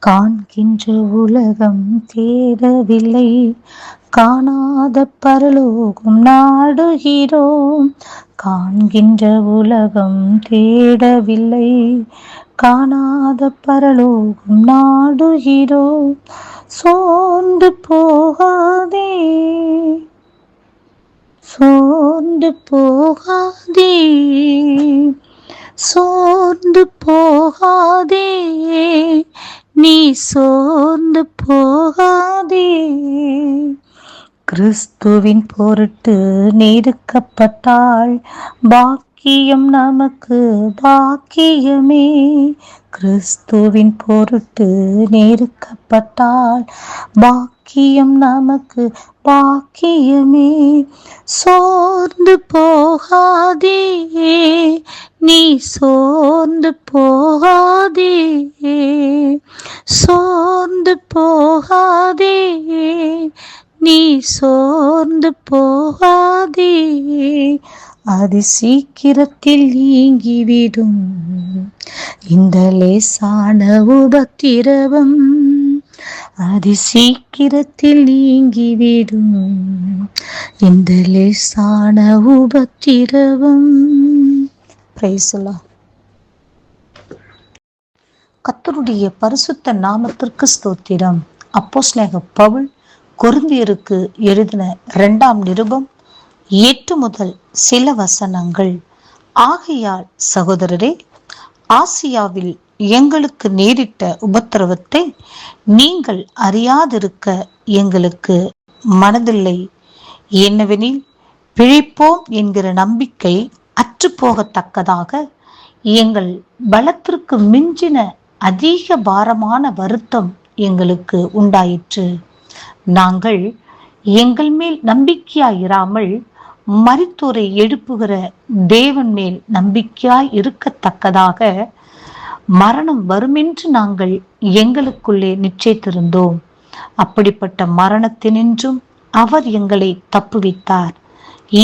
காண்கின்ற உலகம் தேடவில்லை, காணாத பரலோகம் நாடுகிறோம். காண்கின்ற உலகம் தேடவில்லை, காணாத பரலோகம் நாடுகிறோம். சோர்ந்து போகாதே, சோர்ந்து போகாதே, சோர்ந்து போகாதே, நீ சோர்ந்து போகாதே. கிறிஸ்துவின் பொருட்டு நெருக்கப்பட்டால் பாக்கியம் நமக்கு பாக்கியமே. கிறிஸ்துவின் பொருட்டு நெருக்கப்பட்டால் பாக்கியம் நமக்கு பாக்கியமே. சோர்ந்து போகாதே, நீ சோர்ந்து போகாதே, சோர்ந்து போகாதே, நீ சோர்ந்து போகாதே. அது சீக்கிரத்தில் நீங்கிவிடும் இந்த லேசான உபத்திரவம், அது சீக்கிரத்தில் நீங்கிவிடும் இந்த லேசான உபத்திரவம். Praise the Lord. கர்த்தருடைய பரிசுத்த நாமத்திற்கு ஸ்தோத்திரம். அப்போஸ்தலனாகிய பவுல் கொரிந்தியருக்கு எழுதின 2ஆம் நிருபம் 8 முதல் சில வசனங்கள். ஆகையால் சகோதரரே, ஆசியாவில் எங்களுக்கு நேரிட்ட உபத்திரவத்தை நீங்கள் அறியாதிருக்க எங்களுக்கு மனதில்லை. என்னவெனில், பிழைப்போம் என்கிற நம்பிக்கை அற்றுப்போகத்தக்கதாக எங்கள் பலத்திற்கு மிஞ்சின அதிக பாரமான வருத்தம் எங்களுக்கு உண்டாயிற்று. நாங்கள் எங்கள் மேல் நம்பிக்கையாயிராமல் மரித்தோரை எழுப்புகிற தேவன் மேல் நம்பிக்கையாய் இருக்கத்தக்கதாக மரணம் வருமென்று நாங்கள் எங்களுக்குள்ளே நிச்சயித்திருந்தோம். அப்படிப்பட்ட மரணத்தினின்றும் அவர் எங்களை தப்புவித்தார்,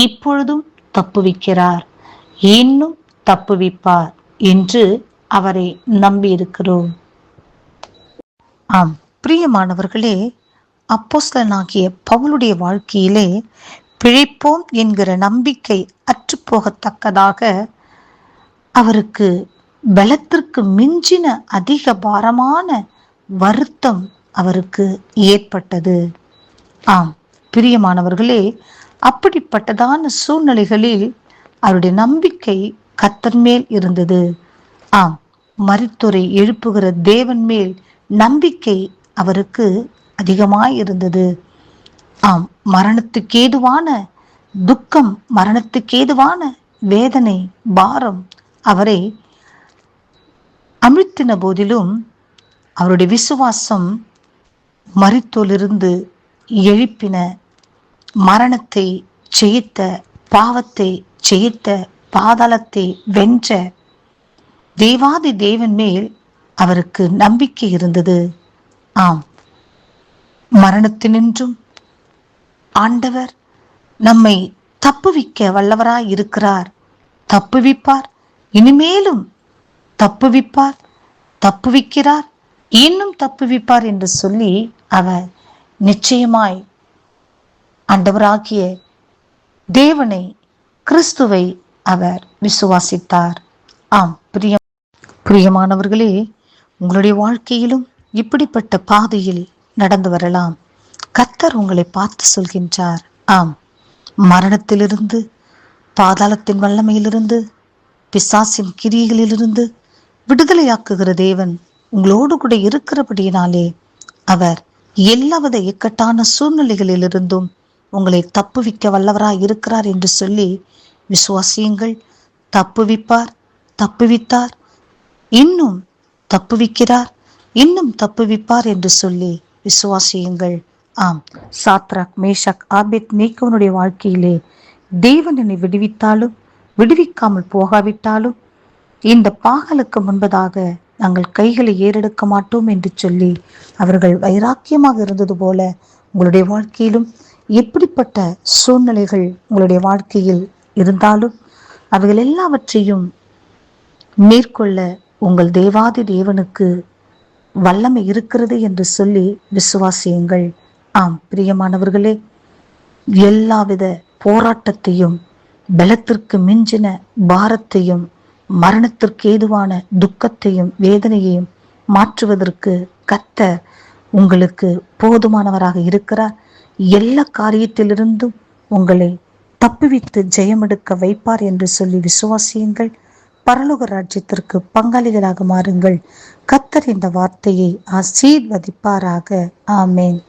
இப்பொழுதும் தப்புவிக்கிறார், இன்னும் தப்புவிப்பார் என்று அவரை நம்பியிருக்கிறோம். ஆம் பிரியமானவர்களே, அப்போஸ்தலனாகிய பவுலுடைய வாழ்க்கையிலே பிழைப்போம் என்கிற நம்பிக்கை அற்றுப்போகத்தக்கதாக அவருக்கு பலத்திற்கு மிஞ்சின அதிக பாரமான வருத்தம் அவருக்கு ஏற்பட்டது. ஆம் பிரியமானவர்களே, அப்படிப்பட்டதான சூழ்நிலைகளில் அவருடைய நம்பிக்கை கர்த்தர் மேல் இருந்தது. ஆம், மரித்தோரை எழுப்புகிற தேவன் மேல் நம்பிக்கை அவருக்கு அதிகமாய் இருந்தது. ஆம், மரணத்துக்கேதுவான துக்கம், மரணத்துக்கேதுவான வேதனை, பாரம் அவரை அமிழ்த்தின போதிலும் அவருடைய விசுவாசம் மரித்தோரிலிருந்து எழுப்பின, மரணத்தை ஜெயித்த, பாவத்தை ஜெயித்த, பாதாளத்தை வென்ற தேவாதி தேவன் மேல் அவருக்கு நம்பிக்கை இருந்தது. ஆம், மரணத்தினின்றும் ஆண்டவர் நம்மை தப்புவிக்க வல்லவராய் இருக்கிறார். தப்புவிப்பார், இனிமேலும் தப்புவிப்பார், தப்புவிக்கிறார், இன்னும் தப்புவிப்பார் என்று சொல்லி அவர் நிச்சயமாய் ஆண்டவராகிய தேவனை, கிறிஸ்துவை அவர் விசுவாசித்தார். ஆம் பிரியமானவர்களே, உங்களுடைய வாழ்க்கையிலும் இப்படிப்பட்ட பாதையில் நடந்து வரலாம். கர்த்தர் உங்களை பார்த்து சொல்கின்றார். ஆம், மரணத்திலிருந்து, பாதாளத்தின் வல்லமையிலிருந்து, பிசாசின் கிரியைகளிலிருந்து விடுதலையாக்குகிற தேவன் உங்களோடு கூட இருக்கிறபடியினாலே அவர் எல்லாவித இக்கட்டான சூழ்நிலைகளிலிருந்தும் உங்களை தப்புவிக்க வல்லவராய் இருக்கிறார் என்று சொல்லி விசுவாசியுங்கள். தப்புவிப்பார், தப்புவித்தார், இன்னும் தப்புவிக்கிறார், இன்னும் தப்புவிப்பார் என்று சொல்லி விசுவாசியுங்கள். ஆம், சாத்ராக், மேஷாக், ஆபேத்நேகோவுடைய வாழ்க்கையிலே தேவன் என்னை விடுவித்தாலும் விடுவிக்காமல் போகாவிட்டாலும் இந்த பாகலுக்கு முன்பதாக நாங்கள் கைகளை ஏறெடுக்க மாட்டோம் என்று சொல்லி அவர்கள் வைராக்கியமாக இருந்தது போல உங்களுடைய வாழ்க்கையிலும் எப்படிப்பட்ட சூழ்நிலைகள் உங்களுடைய வாழ்க்கையில் இருந்தாலும் அவைகள் எல்லாவற்றையும் மேற்கொள்ள உங்கள் தேவாதி தேவனுக்கு வல்லமை இருக்கிறது என்று சொல்லி விசுவாசியுங்கள். ஆம் பிரியமானவர்களே, எல்லாவித போராட்டத்தையும், பலத்திற்கு மிஞ்சின பாரத்தையும், மரணத்திற்கு ஏதுவான துக்கத்தையும் வேதனையையும் மாற்றுவதற்கு கர்த்தர் உங்களுக்கு போதுமானவராக இருக்கிறார். எல்லா காரியத்திலிருந்தும் உங்களை தப்புவித்து ஜெயமெடுக்க வைப்பார் என்று சொல்லி விசுவாசியுங்கள். பரலோக ராஜ்யத்திற்கு பங்காளிகளாக மாறுங்கள். கர்த்தர் இந்த வார்த்தையை ஆசீர்வதிப்பாராக. ஆமேன்.